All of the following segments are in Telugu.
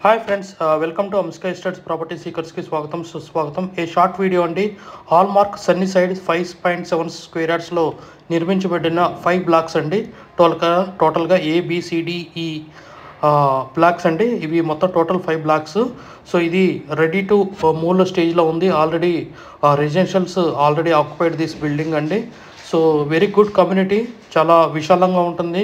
Hi friends, welcome to Amska estates property సీకర్స్కి స్వాగతం సుస్వాగతం. ఏ షార్ట్ వీడియో అండి. హాల్మార్క్ సన్నీ సైడ్ 5.7 స్క్వేర్ యార్డ్స్లో నిర్మించబడిన 5 బ్లాక్స్ అండి. టోటల్గా ABCDE బ్లాక్స్ అండి. ఇవి మొత్తం టోటల్ 5 బ్లాక్స్. సో ఇది రెడీ టు మూవ్ స్టేజ్లో ఉంది. Already residentials already occupied this building అండి. సో వెరీ గుడ్ కమ్యూనిటీ, చాలా విశాలంగా ఉంటుంది.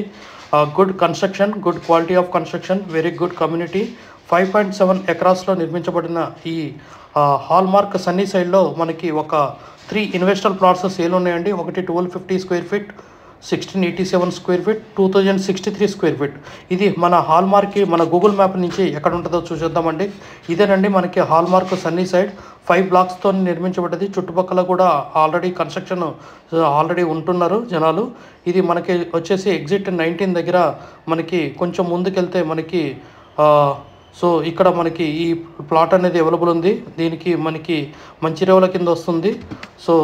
Good construction, good quality of construction, very good community. 5.7 ఎకరాస్లో నిర్మించబడిన ఈ హాల్మార్క్ సన్నీ సైడ్లో మనకి ఒక 3 ఇన్వెస్టర్ ప్లాట్స్ సేల్ ఉన్నాయండి. ఒకటి 1250 square feet, 1687 square feet, 2063 square feet. ఇది మన హాల్మార్క్కి మన గూగుల్ మ్యాప్ నుంచి ఎక్కడ ఉంటుందో చూసేద్దామండి. ఇదేనండి మనకి హాల్మార్క్ సన్నీ సైడ్ 5 బ్లాక్స్తో నిర్మించబడ్డది. చుట్టుపక్కల కూడా ఆల్రెడీ కన్స్ట్రక్షన్ ఆల్రెడీ ఉంటున్నారు జనాలు. ఇది మనకి వచ్చేసి ఎగ్జిట్ 19 దగ్గర మనకి కొంచెం ముందుకెళ్తే మనకి సో ఇక్కడ మనకి ఈ ప్లాట్ అనేది అవైలబుల్ ఉంది. దీనికి మనకి మంచిర్యాల కింద వస్తుంది. So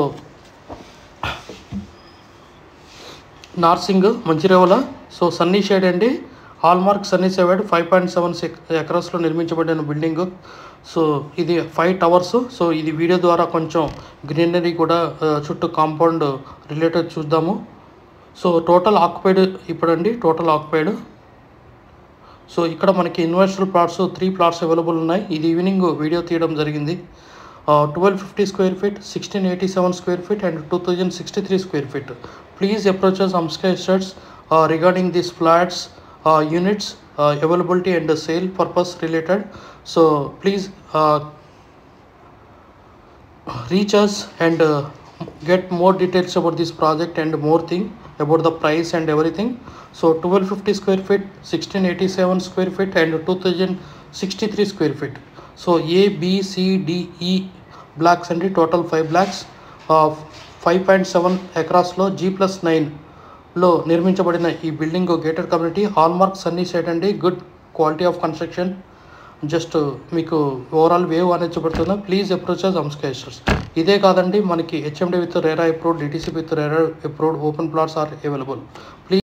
Narsing Mancherial. So Sunny Shade అండి, హాల్మార్క్ సన్నీ సైడ్ 5.7 ఎకరాస్లో నిర్మించబడిన బిల్డింగ్. సో ఇది 5 టవర్స్. సో ఇది వీడియో ద్వారా కొంచెం గ్రీనరీ కూడా చుట్టూ కాంపౌండ్ రిలేటెడ్ చూద్దాము. సో టోటల్ ఆక్యుపైడ్ ఇప్పుడండి, టోటల్ ఆక్యుపైడ్. సో ఇక్కడ మనకి ఇన్వెస్టర్ ప్లాట్స్ 3 ప్లాట్స్ అవైలబుల్ ఉన్నాయి. ఇది ఈవినింగ్ వీడియో తీయడం జరిగింది. 1250 square feet, 1687 square feet and 2063 square feet. Please approach us Amska estates regarding this flats units availability and sale purpose related. So please reach us and get more details about this project and more thing about the price and everything. So 1250 square feet, 1687 square feet and 2063 square feet. So ABCDE blocks and total 5 blocks of 5.7 across లో G+9 లో నిర్మించబడిన ఈ building gated community hallmark Sunny side అండి. Good quality of construction. Just మీకు ఓవరాల్ వేవ్ అనేది చూపెడుతున్నా. Please approach us Amska estates. ఇదే కాదండి, మనకి HMD with RERA approved, DTC with RERA approved open plots are available. Please